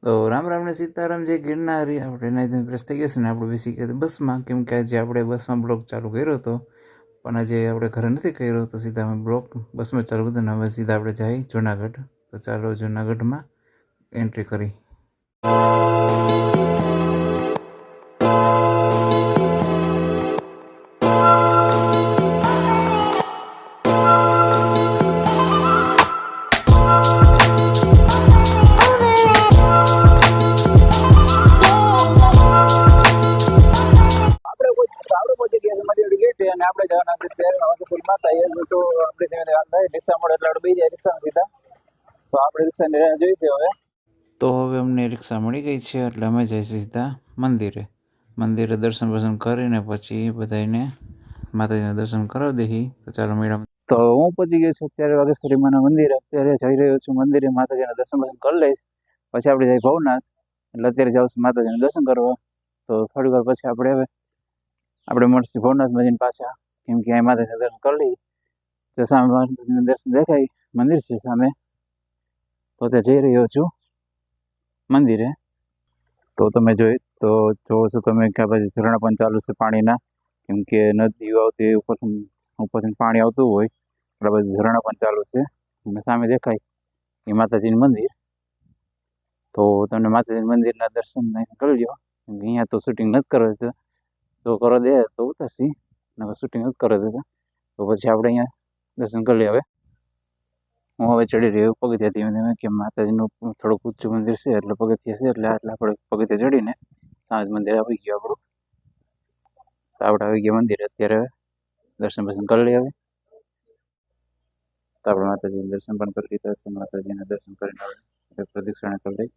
તો રામ રામ ને સીતારામ જય ગિરનારી. આપણે નાઈ પ્રેસ થઈ ગયા છે ને આપણે બેસી ગયા બસમાં, કેમ કે આજે આપણે બસમાં બ્લોગ ચાલુ કર્યો હતો પણ આજે આપણે ઘરે નથી કર્યો, તો સીધા અમે બ્લોગ બસમાં ચાલુ કર્યો ને હવે સીધા આપણે જઈએ જુનાગઢ. તો ચાલો જુનાગઢમાં એન્ટ્રી કરી. અને આપણે જવાના છે ત્યારે વાઘોપુર માતા એ તો આપણે રિક્ષા મળે એટલે આપણે બેસી જાય રિક્ષામાં સીધા. તો આપણે રિક્ષાની રાહ જોઈ છે હવે. તો હવે અમને રિક્ષા મળી ગઈ છે એટલે અમે જઈએ સીધા મંદિરે દર્શન કરીને પછી બધાને માતાજીના દર્શન કરાવી દઈએ. તો ચાલો મેડમ. તો હું પહોંચી ગયો છું અત્યારે વાઘેશ્વરી માના મંદિરે. અત્યારે જઈ રહ્યો છું મંદિરે, માતાજીના દર્શન કરી લઈશ પછી આપણે જઈએ ભવનાથ. એટલે અત્યારે જાઉં છું માતાજીના દર્શન કરવા. તો થોડી વાર પછી આપણે મળશું ભવનાથમાં જઈને પાછા, કેમ કે અહીં માતાજીના દર્શન કરી લઈએ. તો સામે માતાજીના દર્શન દેખાય, મંદિર છે સામે. તો ત્યાં જઈ રહ્યો છું મંદિરે. તો તમે જોવો છો તમે કે આ બાજુ ઝરણા પણ ચાલુ છે પાણીના, કેમ કે નદીઓ આવતી ઉપરથી પાણી આવતું હોય એટલે બાજુ ઝરણા પણ ચાલુ છે. અને સામે દેખાય એ માતાજીનું મંદિર. તો તમને માતાજીના મંદિરના દર્શન કરી લો. અહીંયા તો શૂટિંગ નથી કરવા, તો કરવા દે તો ઉતરશી, શૂટિંગ નથી કરવા દેતા તો પછી આપણે અહીંયા દર્શન કરી લઈએ. હું હવે ચડી રહ્યો પગથિયા ધીમે ધીમે, કે માતાજીનું થોડુંક ઊંચું મંદિર છે એટલે પગથિયા છે, એટલે આપણે પગથિયા ચડીને સાંજ મંદિર આવી ગયું આપણું. તો આપણે આવી ગયા મંદિર. અત્યારે દર્શન કરી લઈએ હવે. તો આપણે માતાજીના દર્શન પણ કરી લીધા છે. માતાજીના દર્શન કરીને હવે પ્રદક્ષિણા કરી લઈ.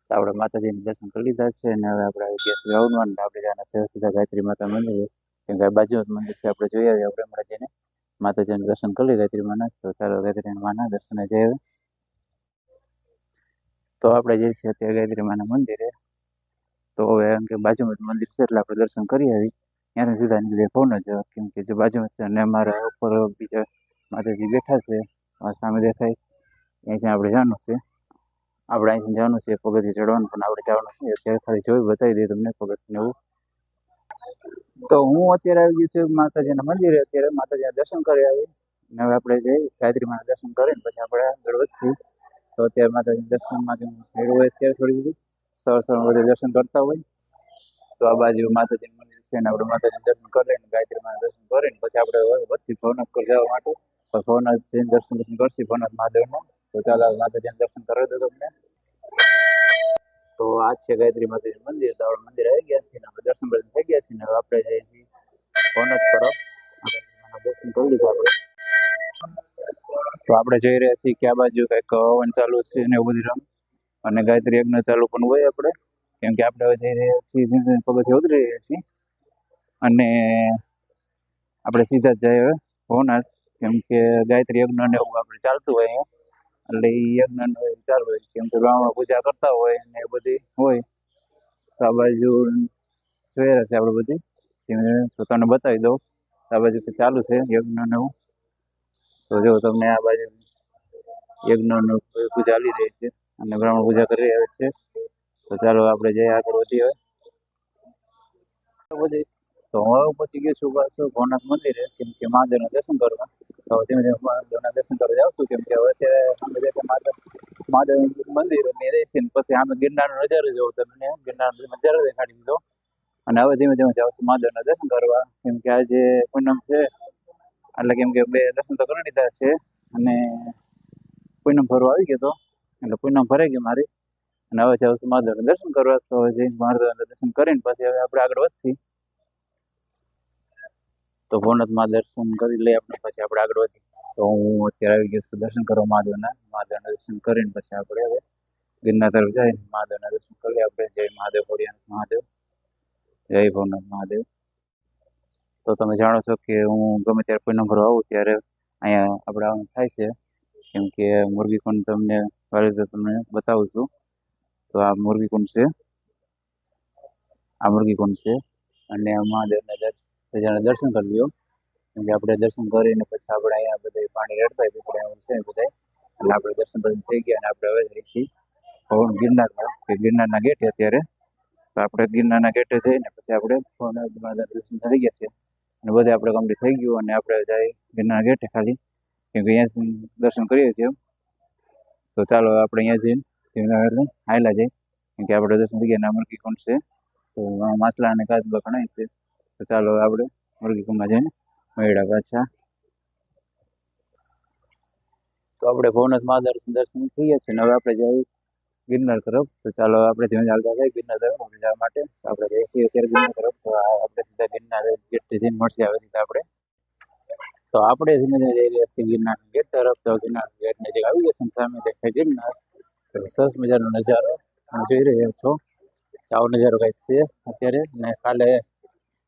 તો આપણે માતાજીના દર્શન કરી લીધા છે અને હવે આપણે આવી ગયા છીએ રાવણમાં. આપણે જવાના છે સીધા ગાયત્રી માતા મંદિરે, કેમ કે બાજુ મંદિર છે. આપણે જોઈ આવીએ આપણે હમણાં જઈને માતાજીના દર્શન કરી લઈએ ગાયત્રી માના. તો ચાલો ગાયત્રી માના દર્શને જઈએ. તો આપણે જઈએ છીએ અત્યારે ગાયત્રી માના મંદિરે. તો હવે એમ કે બાજુમાં મંદિર છે એટલે આપણે દર્શન કરી આવી. ત્યાંથી સીધા નીકળીએ ભવનાથ જવા, કેમ કે જે બાજુમાં છે અને અમારા ઉપર બીજા માતાજી બેઠા છે સામે દેખાય, અહીંથી આપણે જવાનું છે. આપણે અહીંથી જવાનું છે પગથિયે ચડવાનું, પણ આપણે જવાનું છે અત્યારે ખાલી જોઈ બતાવી દઈએ તમને પગથિયું એવું. તો હું અત્યારે આવી ગયું છું માતાજીના મંદિરે. અત્યારે માતાજીના દર્શન કરી આવી અને હવે આપણે જઈ ગાયત્રી માના દર્શન કરીને પછી આપણે આગળ વધશું. તો અત્યારે માતાજીના દર્શનમાં ભીડ હોય અત્યારે થોડી બધી, સવારમાં બધા દર્શન કરતા હોય. તો આ બાજુ માતાજીનું મંદિર છે ને આપણે માતાજીના દર્શન કરી લઈને ગાયત્રી માના દર્શન કરીને પછી આપણે વધશું ભવનાથ પર જવા માટે. તો ભવનાથ જઈને દર્શન કરશું ભવનાથ મહાદેવનું. તો ચાલો માતાજીના દર્શન કરી દો તમને. તો આ છે ગાયત્રી માતાજીનું મંદિર. તો આપણે મંદિર આવી ગયા છીએ, આપણે દર્શન થઈ ગયા છીએ. હવે આપણે જઈએ છીએ ભવનાથ તરફ. દર્શન કરી લીધા આપણે. તો આપણે જોઈ રહ્યા છીએ કે આ બાજુ કંઈક હવન ચાલુ છે ને એવું બધું, અને ગાયત્રી યજ્ઞ ચાલુ પણ હોય આપણે, કેમ કે આપણે હવે જઈ રહ્યા છીએ પગથિયે ઉતરી રહ્યા છીએ અને આપણે સીધા જ જઈએ ભવનાથ, કેમ કે ગાયત્રી યજ્ઞ ને એવું આપણે ચાલતું હોય અહીંયા. એટલે એ યજ્ઞ ચાલુ હોય, કેમ કે બ્રાહ્મણો પૂજા કરતા હોય ને એ બધી હોય. તો આ બાજુ જોઈ રહ્યા છે આપણે બધી, તો તમને બતાવી દઉં. આ બાજુ તો ચાલુ છે યજ્ઞ ને એવું. તો જો તમને આ બાજુ યજ્ઞ પૂજા ચાલી રહી છે અને બ્રાહ્મણ પૂજા કરી રહ્યા છે. તો ચાલો આપણે જઈએ આગળ વધીએ બધી. તો હું હવે પહોંચી ગયો છું પાછું ભવનાથ મંદિરે, કેમ કે મહાદેવના દર્શન કરવા. તો ધીમે ધીમે મહાદેવના દર્શન કરવા જાઉં છું, કેમ કે હવે અત્યારે મહાદેવ મંદિર અને રહેશે ને પછી આમે ગિરનારનો નજારો જોવો તમને, ગિરનારનો નજારો દેખાડી દીધો. અને હવે ધીમે ધીમે જાઉં છું મહાદેવના દર્શન કરવા, કેમ કે આજે પૂનમ છે. એટલે કેમ કે બે દર્શન તો કરી લીધા છે અને પૂનમ ભરવા આવી ગયો હતો, એટલે પૂનમ ભરાઈ ગઈ મારી. અને હવે જાઉં છું મહાદેવના દર્શન કરવા. તો જઈને મહાદેવના દર્શન કરીને પછી હવે આપણે આગળ વધશી. તો ભવનાથમાં દર્શન કરી લઈએ આપણે, પછી આપણે આગળ વધીએ. તો હું અત્યારે આવી ગયો છું દર્શન કરવા મહાદેવના દર્શન કરીને પછી આપણે હવે ગિરનાર તરફ જઈને મહાદેવના દર્શન કરીએ આપણે. જય મહાદેવ, ભોળિયાનાથ મહાદેવ, જય ભવનાથ મહાદેવ. તો તમે જાણો છો કે હું ગમે ત્યારે પૂનમ ભરવા આવું ત્યારે અહીંયા આપણે આવવાનું થાય છે, કેમ કે મુરગીકુંડ તમને તમને બતાવું છું. તો આ મુરગીકુંડ છે અને મહાદેવના દર્શન કરી લ્યો, કેમ કે આપણે દર્શન કરીને પછી આપણે અહીંયા બધા પાણી રેડતા હોય છે બધા, એટલે આપણે દર્શન કરીને થઈ ગયા અને આપણે હવે જઈએ છીએ પવન ગિરનારમાં કે ગિરનારના ગેટે અત્યારે. તો આપણે ગિરનારના ગેટે જઈને પછી આપણે ભવનાથ દર્શન થઈ ગયા છે અને બધે આપણે કમ્પ્લીટ થઈ ગયું અને આપણે જાય ગિરનારના ગેટે ખાલી, કેમ કે અહીંયા દર્શન કરીએ છીએ. તો ચાલો આપણે અહીંયા જઈને એટલે હાયલા જાય, કેમ કે આપણે દર્શન થઈ ગયા. મરઘી કુંડ છે, તો માછલા અને કાચબા ઘણા છે. તો ચાલો આપણે મરઘી કુંડમાં જઈને મળ્યા પાછા. તો આપણે ભવનાથ દર્શન થઈ ગયા છે ને હવે આપણે જઈએ ગિરનાર તરફ. તો ચાલો આપણે ધીમે ચાલતા જાય ગિરનાર તરફ આપણે જવા માટે. તો આપણે જઈએ છીએ અત્યારે ગિરનાર તરફ. તો આપણે સીધા ગિરનાર ગેટ જઈને મળશે હવે સીધા આપણે. તો આપણે ધીમે ધીમે જઈ રહ્યા છીએ ગિરનાર ગેટ તરફ. તો ગિરનાર ગેટ નજીક આવી ગયા છે, સામે દેખાય ગિરનાર. તો સરસ મજાનો નજારો જોઈ રહ્યા છો. આવો નજારો કંઈક છે અત્યારે. ને કાલે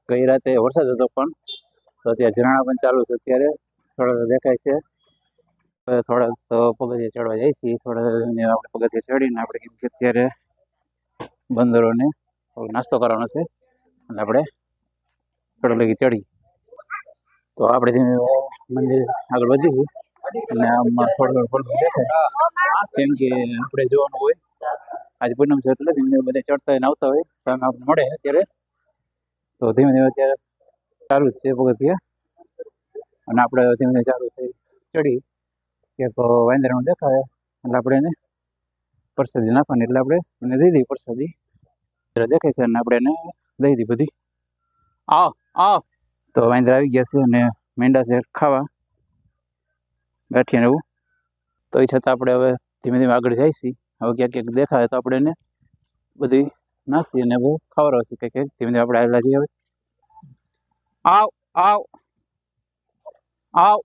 ગઈ રાતે વરસાદ હતો પણ, તો અત્યારે ઝરણા પણ ચાલુ છે અત્યારે, થોડા દેખાય છે. થોડાક તો પગથિયે ચડવા જાય છે, થોડા આપણે પગથિયે ચડીને આપણે કેમ કે અત્યારે બંદરોને નાસ્તો કરવાનો છે એટલે આપણે થોડા લગી ચડી. તો આપણે ધીમે મંદિર આગળ વધી અને આમાં થોડું દેખાય, કેમ કે આપણે જોવાનું હોય આજે પૂનમ છે એટલે ધીમે ધીમે બધા ચડતા હોય ને આવતા હોય સામે આપણે મળે અત્યારે. તો ધીમે ધીમે અત્યારે ચાલુ જ છે પગથિયા અને આપણે ધીમે ધીમે ચાલુ થઈ ચડી. એક વાંદરાનું દેખાય એટલે આપણે એને પ્રસાદી નાખવાની, એટલે આપણે એને દઈ દઈએ પ્રસાદી. દેખાય છે અને આપણે એને દઈ દઈએ બધી. આવ આવ. તો વાંદરા આવી ગયા છે અને મેંડા છે ખાવા ગાંઠિયા ને એવું. તો એ છતાં આપણે હવે ધીમે ધીમે આગળ જાય છીએ. હવે ક્યાંક ક્યાંક દેખાય તો આપણે એને બધી નાખીએ અને બહુ ખવડાવશે કંઈક કંઈક. ધીમે ધીમે આપણે આવેલા જઈએ હવે. આવ આવ આવ.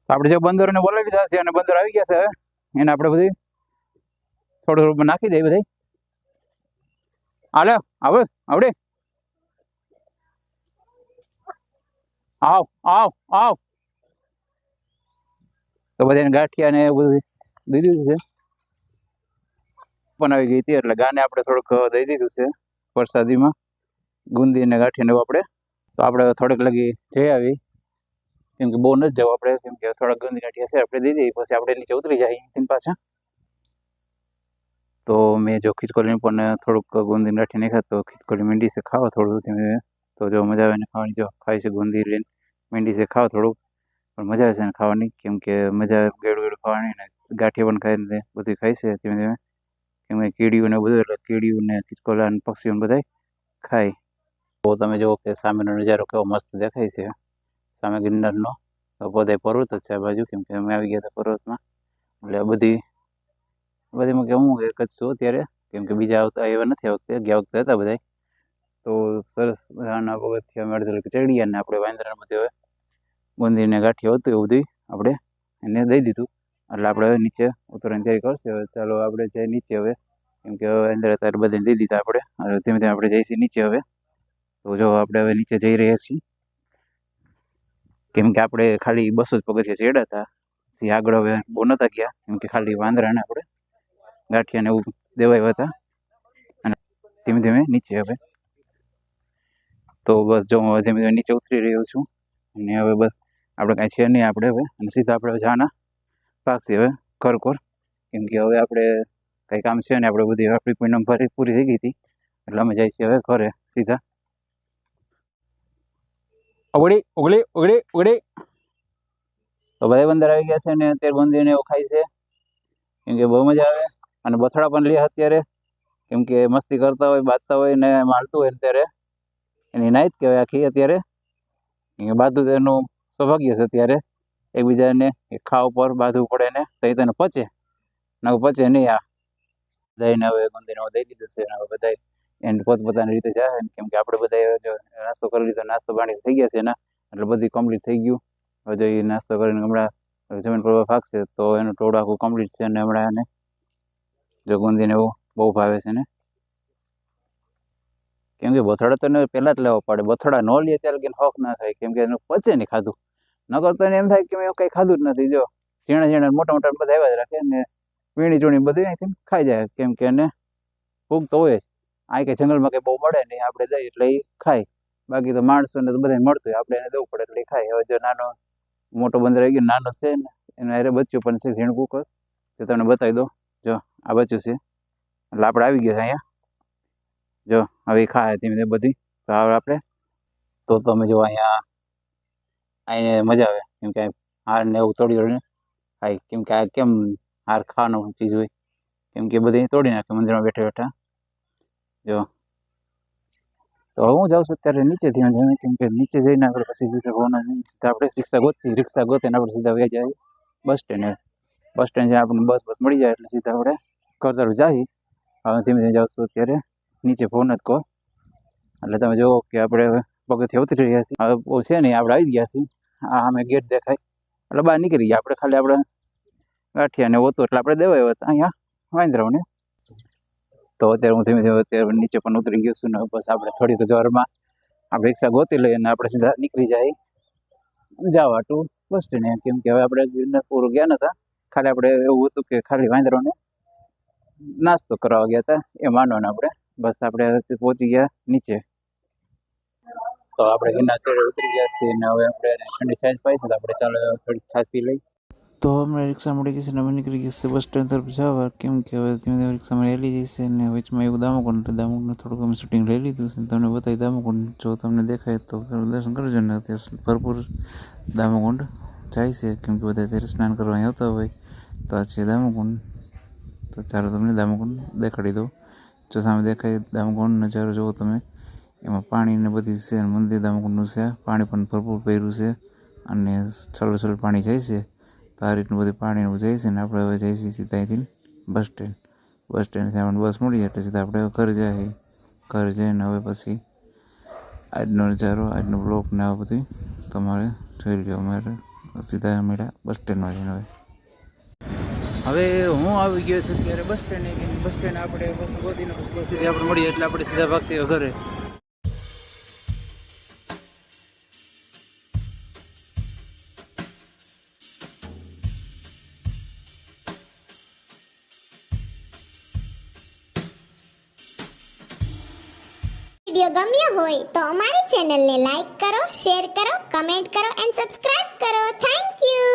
આપણે જે બંદરોને બોલાવી લીધા છે અને બંદર આવી ગયા છે, એને આપણે બધી થોડું થોડું નાખી દઈએ બધા. હાલો આવે આવડે. આવ આવ આવ. તો બધાને ગાંઠિયા ને બધું દઈ દીધું છે. પણ આવી ગઈ હતી એટલે ગાને આપણે થોડુંક દઈ દીધું છે પ્રસાદીમાં, ગુંદી ને ગાંઠિયા ને એવું આપણે. તો આપણે થોડીક લગી જઈ આવી, કેમ કે બહુ નથી જવું આપણે, કેમ કે થોડાક ગુંદી ગાંઠિયા છે આપણે દઈ દઈએ પછી આપણે નીચે ઉતરી જાય અહીંથી પાછા. તો મેં જો ખીચકોલીને પણ થોડુંક ગુંદી ગાંઠિયા નાખ્યા, તો ખીચકોલી મીંડી છે ખાવા થોડું ધીમે ધીમે. તો જો મજા આવે ને ખાવાની, જો ખાય છે ગુંદી લઈને મીંડી છે ખાવા થોડુંક, પણ મજા આવે છે ને ખાવાની, કેમ કે મજા આવે ગેડું ગેડું ખાવાની ને ગાંઠિયા પણ ખાય ને બધું ખાય છે ધીમે ધીમે. કેમ કે કીડીયું ને બધું, એટલે કીડીયું ને ખીચકોલા ને પક્ષીઓ બધા ખાય. તો તમે જુઓ કે સામેનો નજારો કેવો મસ્ત દેખાય છે. સામે ગિરનારનો બધા પર્વત જ છે આ બાજુ, કેમ કે અમે આવી ગયા હતા પર્વતમાં. એટલે બધીમાં કે હું એક જ છું અત્યારે, કેમ કે બીજા આવતા એવા નથી, આ વખતે ગયા વખતે હતા બધા. તો સરસ મજાના પગથિયા અડધો ચડી અને આપણે વાંદરાને બધું હવે ગુંદીને ગાંઠિયા હતું એવું બધું આપણે એને દઈ દીધું. એટલે આપણે હવે નીચે ઉતરવાની તૈયારી કરશે. હવે ચાલો આપણે જઈએ નીચે હવે, કેમ કે હવે અંદર અત્યારે બધાને દઈ દીધા આપણે. હવે ધીમે ધીમે આપણે જઈશું નીચે હવે. તો જો આપણે હવે નીચે જઈ રહ્યા છીએ, કેમ કે આપણે ખાલી 200 જ પગથિયા ચડ્યા હતા, પછી આગળ હવે બહુ નતા ગયા, કેમ કે ખાલી વાંદરાને આપણે ગાંઠિયાને એવું દેવાયા હતા. અને ધીમે ધીમે નીચે હવે. તો બસ જો હું ધીમે ધીમે નીચે ઉતરી રહ્યો છું અને હવે બસ આપણે કાંઈ છે નહીં આપણે હવે, અને સીધા આપણે જવાના પાકશે હવે કરકોર, કેમ કે હવે આપણે કંઈ કામ છે ને, આપણે બધી આપણી પૂનમ પૂરી થઈ ગઈ હતી એટલે અમે જઈએ છીએ હવે ઘરે સીધા. ઓગળી ઓગળી ઓગળી ઓગળી. તો બધા બંદર આવી ગયા છે ને અત્યારે ગુંદીને એવું ખાય છે, કેમ કે બહુ મજા આવે. અને બથડા પણ લે અત્યારે, કેમ કે મસ્તી કરતા હોય, બાંધતા હોય ને મારતું હોય ત્યારે એની નાઈટ કહેવાય આખી અત્યારે. બાંધવું તો એનું સૌભાગ્ય છે અત્યારે, એકબીજાને ખાવા ઉપર બાંધવું પડે ને તો તેને પચે ને પચે નહીં. આ બધાને હવે ગુંદીને દઈ દીધું છે, હવે બધા એને પોતપોતાની રીતે જાય, કેમ કે આપણે બધા નાસ્તો કરી લીધો, નાસ્તો પાણી થઈ ગયા છે ને, એટલે બધું કમ્પ્લીટ થઈ ગયું. હવે જો એ નાસ્તો કરીને હમણાં જમીન પર ફાકશે તો એનું ટોળું આખું કમ્પ્લીટ છે. અને હમણાં એને જો ગુંદીને એવું બહુ ભાવે છે ને, કેમ કે બથડા તો એને પહેલાં જ લેવો પડે, બથડા ન લે ત્યારે કે હક ના થાય, કેમ કે એનું પચે નહીં ખાધું. નકર તો એને એમ થાય કે મેં કંઈ ખાધું જ નથી. જો ઝીણા ઝીણા મોટા મોટા બધા આવ્યા જ રાખે ને વીણી ચૂણી બધું અહીંથી ખાઈ જાય, કેમ કે એને ભૂખ તો હોય જ. આ કંઈ જંગલમાં કંઈ બહુ મળે નહીં, આપણે દઈએ એટલે એ ખાય. બાકી તો માણસોને તો બધાને મળતું હોય, આપણે એને દેવું પડે એટલે એ ખાય. હવે જો નાનો મોટો બંદર આવી ગયો, નાનો છે ને એનું અરે બચ્ચું પણ છે ઝીણકું કર જો તમને બતાવી દો. જો આ બચ્ચું છે એટલે આપણે આવી ગયા છે અહીંયા. જો હવે એ ખાય ધીમે ધીમે બધી. તો હવે આપણે તો તમે જો અહીંયા આવીને મજા આવે કેમ કે હાર ને એવું તોડી તોડીને ખાય કેમ કે આ કેમ હાર ખાવાનું ચીજ હોય કેમ કે બધી તોડી નાખે મંદિરમાં બેઠા બેઠા. જો તો હું જાઉં છું અત્યારે નીચે ધીમે ધીમે કેમ કે નીચે જઈને આપણે પછી સીધા આપણે રિક્ષા ગોતીને આપણે સીધા વહી જાય બસ સ્ટેન્ડ. બસ સ્ટેન્ડ જ્યાં આપણને બસ મળી જાય એટલે સીધા આપણે ઘર તરફ જાય. હવે ધીમે ધીમે જાઉં છું અત્યારે નીચે ભવનાથ કહો એટલે તમે જુઓ કે આપણે પગથિયે ઉતરી રહ્યા છીએ. હવે બહુ છે નહીં આપણે આવી ગયા છીએ. આ અમે ગેટ દેખાય એટલે બહાર નીકળી ગયા આપણે. ખાલી આપણે ગાંઠિયા ને હોતું એટલે આપણે દેવાય હોત અહીંયા વાંદરાઓને. તો અત્યારે હું ધીમે ધીમે અત્યારે નીચે પણ ઉતરી ગયો છું ને બસ આપણે થોડીક જ વારમાં આપણે રિક્ષા ગોતી લઈએ અને આપણે સીધા નીકળી જાય જવા ટુ બસ સ્ટેન્ડ. કેમ કે હવે આપણે ગિરનાર પૂરું ગયા નતા. ખાલી આપણે એવું હતું કે ખાલી વાંદરાઓને નાસ્તો કરવા ગયા હતા એ માનવાનું આપણે. બસ આપણે પહોંચી ગયા નીચે. તો આપણે ગિરનાર ચડે ઉતરી ગયા છીએ અને હવે આપણે ઠંડી છાશ પાઈ છે તો આપણે ચાલો થોડીક છાશ પી લઈ. તો અમને રિક્ષા મળી ગઈ છે ને અમે નીકળી ગયા છે બસ સ્ટેન્ડ તરફ જવા. કેમ કે હવે ધીમે ધીમે રિક્ષામાં હેલી જશે ને વચમાં એવું દામોકુંડ દામોકુંડનું થોડુંક અમે શૂટિંગ લઈ લીધું છે. તમને બતાવી દામોકુંડ જો તમને દેખાય તો દર્શન કરજો ને. ત્યાં ભરપૂર દામોકુંડ જાય છે કેમ કે બધા ત્યારે સ્નાન કરવા અહીં આવતા હોય. તો આ છે દામોકુંડ. તો ચાલો તમને દામોકુંડ દેખાડી દો. જો સામે દેખાય દામોકુંડ નજારો જુઓ તમે. એમાં પાણી ને બધી છે મંદિર દામોકુંડનું છે. પાણી પણ ભરપૂર ભર્યું છે અને છલોછલ પાણી જાય છે. તો આ રીતનું બધું પાણી જાય છે ને આપણે હવે જઈએ છીએ સીધા અહીંથી બસ સ્ટેન્ડ. બસ સ્ટેન્ડથી આપણને બસ મળી જાય એટલે સીધા આપણે ઘર જઈએ. ઘર જઈને હવે પછી આજનો નજારો આજનો બ્લોગ ને આ બધું તમારે જોઈ લો. અમારે સીધા મળ્યા બસ સ્ટેન્ડમાં જઈને. હવે હું આવી ગયો છું ત્યારે બસ સ્ટેન્ડ. બસ સ્ટેન્ડ આપણે બસ ગોતીને સીધી આપણે મળીએ એટલે આપણે સીધા ભાગશે ઘરે. વિડિયો ગમ્યો હોય તો અમારી ચેનલને લાઈક કરો, શેર કરો, કમેન્ટ કરો એન્ડ સબસ્ક્રાઇબ કરો. Thank you.